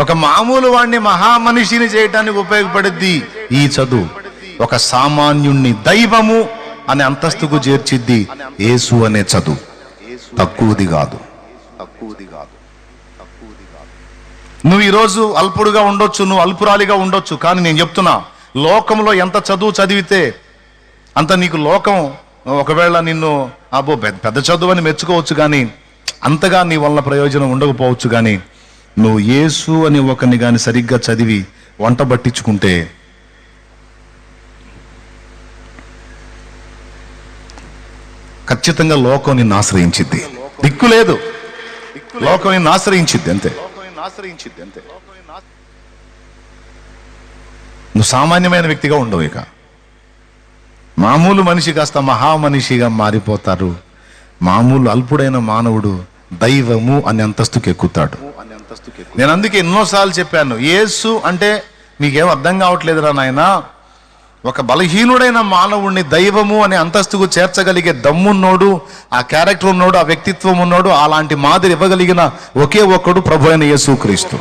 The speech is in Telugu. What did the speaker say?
ఒక మామూలు వాడిని మహామనిషిని చేయటానికి ఉపయోగపడుద్ది ఈ చదువు. ఒక సామాన్యుణ్ణి దైవము అనే అంతస్తుకు చేర్చిద్ది యేసు అనే చదువు. తక్కువది కాదు. నువ్వు ఈరోజు అల్పుడుగా ఉండొచ్చు, నువ్వు అల్పురాలిగా ఉండొచ్చు, కానీ నేను చెప్తున్నా, లోకంలో ఎంత చదువు చదివితే అంత నీకు లోకం ఒకవేళ నిన్ను అబ్బో పెద్ద చదువు అని మెచ్చుకోవచ్చు, కానీ అంతగా నీ వల్ల ప్రయోజనం ఉండకపోవచ్చు. కానీ నువ్వు యేసు అని ఒకరిని కానీ సరిగ్గా చదివి వంట పట్టించుకుంటే ఖచ్చితంగా లోకం నిన్ను ఆశ్రయించిద్ది. దిక్కు లేదు, లోకం నిన్ను ఆశ్రయించిద్ది అంతే. నువ్వు సామాన్యమైన వ్యక్తిగా ఉండవు, ఇక మామూలు మనిషి కాస్త మహామనిషిగా మారిపోతారు. మామూలు అల్పుడైన మానవుడు దైవము అనే అంతస్తుకి ఎక్కుతాడు. నేను అందుకే ఎన్నోసార్లు చెప్పాను, యేసు అంటే నీకేం అర్థం కావట్లేదురా నాయనా, ఒక బలహీనుడైన మానవుడిని దైవము అనే అంతస్తుకు చేర్చగలిగే దమ్మున్నోడు, ఆ క్యారెక్టర్ ఉన్నోడు, ఆ వ్యక్తిత్వం ఉన్నోడు, అలాంటి మాదిరి ఇవ్వగలిగిన ఒకే ఒక్కడు ప్రభు అయిన యేసుక్రీస్తు.